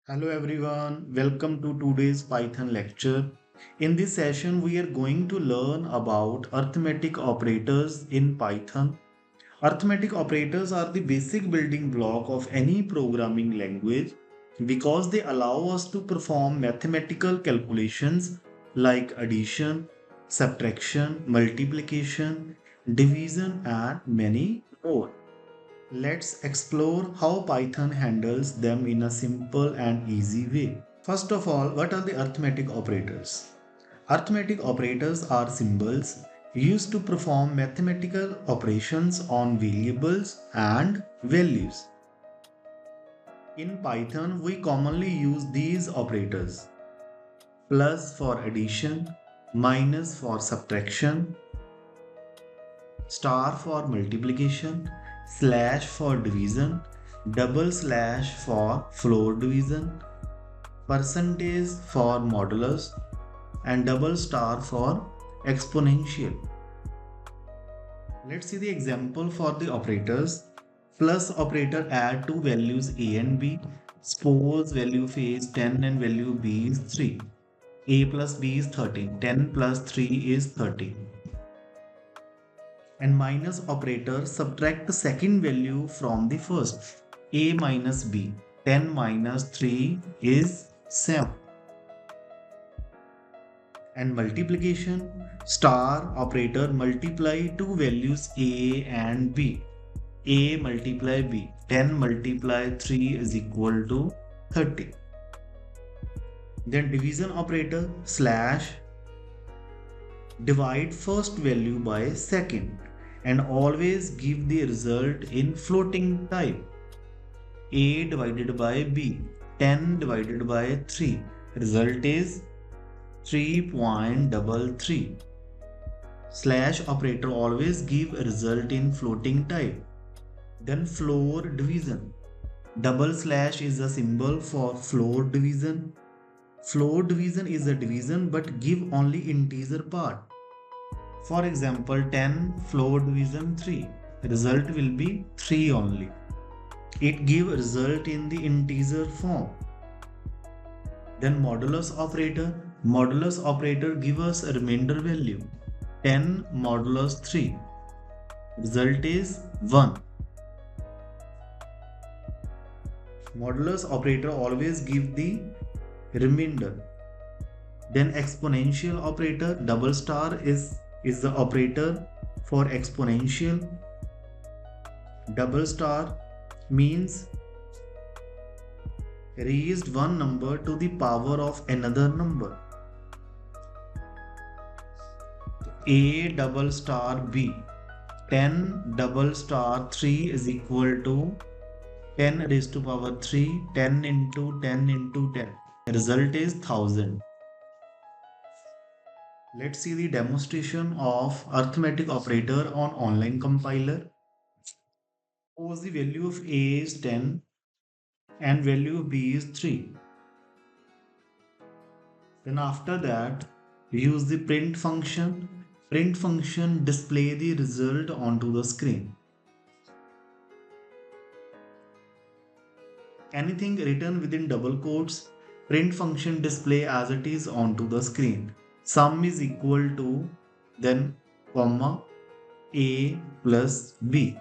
Hello everyone, welcome to today's Python lecture. In this session, we are going to learn about arithmetic operators in Python. Arithmetic operators are the basic building block of any programming language because they allow us to perform mathematical calculations like addition, subtraction, multiplication, division, and many more. Let's explore how Python handles them in a simple and easy way. First of all, what are the arithmetic operators? Arithmetic operators are symbols used to perform mathematical operations on variables and values. In Python, we commonly use these operators: plus for addition, minus for subtraction, star for multiplication, slash for division, double slash for floor division, percentage for modulus, and double star for exponential. Let's see the example for the operators. Plus operator add two values a and b. Suppose value of a is 10 and value of b is 3. A plus b is 13. 10 plus 3 is 30. And minus operator subtract the second value from the first. A minus b. 10 minus 3 is 7. And multiplication, star operator multiply two values a and b. A multiply b. 10 multiply 3 is equal to 30. Then division operator slash divide first value by second and always give the result in floating type. A divided by b. 10 divided by 3. Result is 3.33. Slash operator always give a result in floating type. Then floor division. Double slash is a symbol for floor division. Floor division is a division but give only integer part. For example, 10 floor division 3. Result will be 3 only. It give result in the integer form. Then modulus operator. Modulus operator give us a remainder value. 10 modulus 3. Result is 1. Modulus operator always give the remainder. Then exponential operator, double star is the operator for exponential. Double star means raised one number to the power of another number. A double star b. 10 double star 3 is equal to 10 raised to power 3. 10 into 10 into 10. Result is 1000. Let's see the demonstration of arithmetic operator on online compiler. Suppose the value of a is 10 and value of b is 3. Then after that, we use the print function. Print function display the result onto the screen. Anything written within double quotes, print function display as it is onto the screen. Sum is equal to, then comma, a plus b.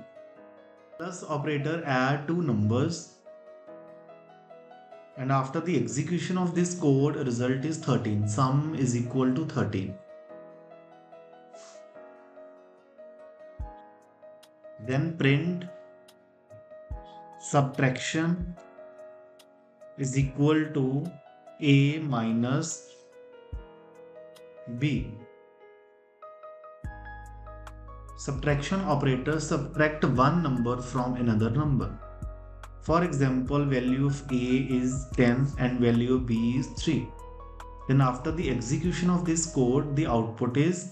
Plus operator add two numbers, and after the execution of this code, result is 13. Sum is equal to 13. Then print subtraction is equal to a minus b. Subtraction operator subtract one number from another number. For example, value of a is 10 and value of b is 3. Then after the execution of this code, the output is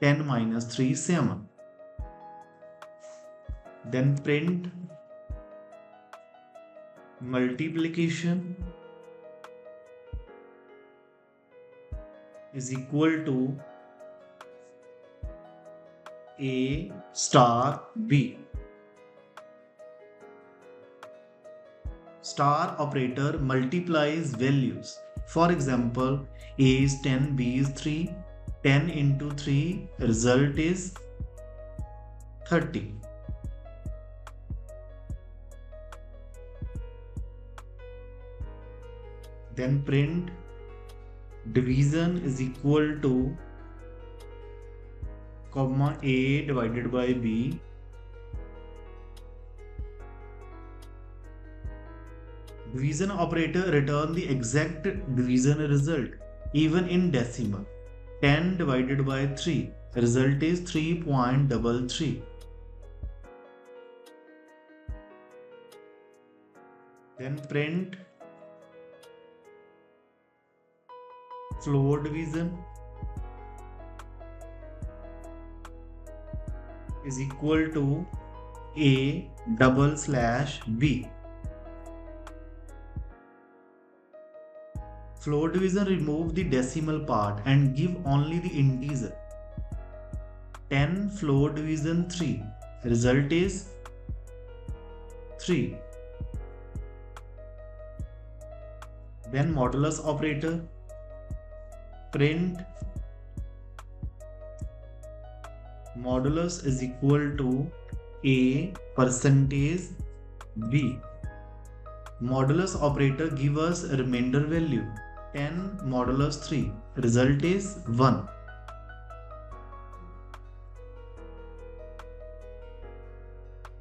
10 minus 3 7. Then print multiplication is equal to a star b. star operator multiplies values. For example, A is 10, B is 3. 10 into 3, result is 30. Then print division is equal to comma A divided by B. Division operator return the exact division result even in decimal. 10 divided by 3, result is 3.33. Then print floor division is equal to A double slash B. Floor division remove the decimal part and give only the integer. 10 floor division 3, result is 3. Then modulus operator, print modulus is equal to A percentage B. Modulus operator give us a remainder value 10 modulus 3, result is 1.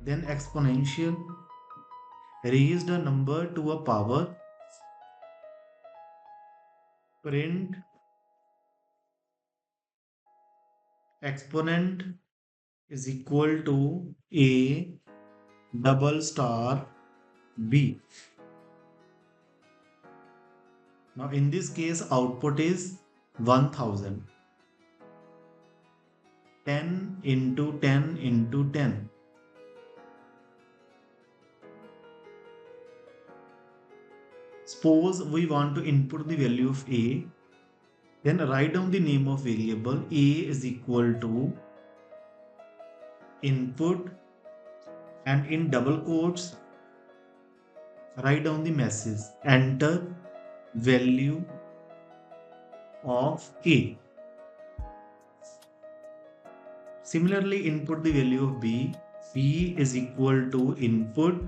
Then exponential, raise the number to a power, print exponent is equal to A double star B. Now in this case output is 1000. 10 into 10 into 10. Suppose we want to input the value of A, then write down the name of variable. A is equal to input and in double quotes write down the message, enter value of A. Similarly, input the value of B. B is equal to input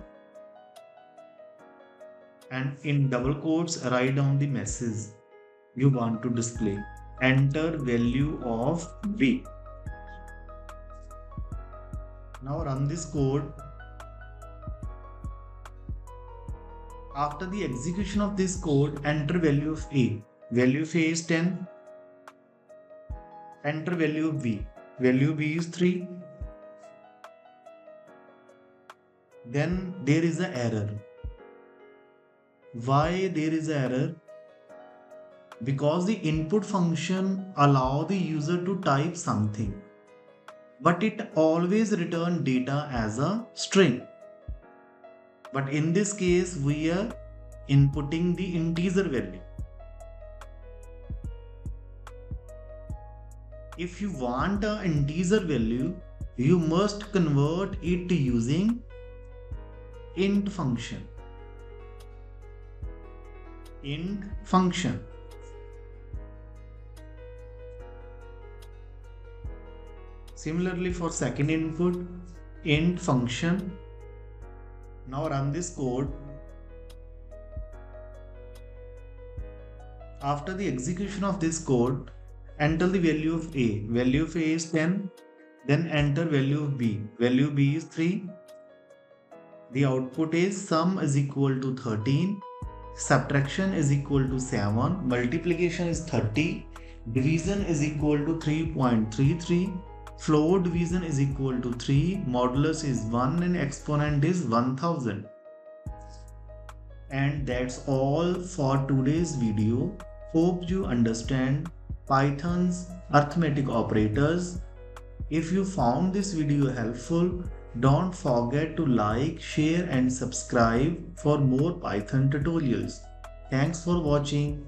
and in double quotes write down the message you want to display, enter value of B. Now run this code. After the execution of this code, enter value of A. Value of A is 10. Enter value of B. Value of B is 3. Then there is an error. Why there is an error? Because the input function allows the user to type something, but it always returns data as a string. But in this case, we are inputting the integer value. If you want an integer value, you must convert it using int function. Int function. Similarly for second input, int function. Now run this code. After the execution of this code, enter the value of A. Value of A is 10. Then enter value of B. Value of B is 3. The output is sum is equal to 13. Subtraction is equal to 7. Multiplication is 30. Division is equal to 3.33. Floor division is equal to 3, modulus is 1 and exponent is 1000. And that's all for today's video. Hope you understand Python's arithmetic operators. If you found this video helpful, don't forget to like, share and subscribe for more Python tutorials. Thanks for watching.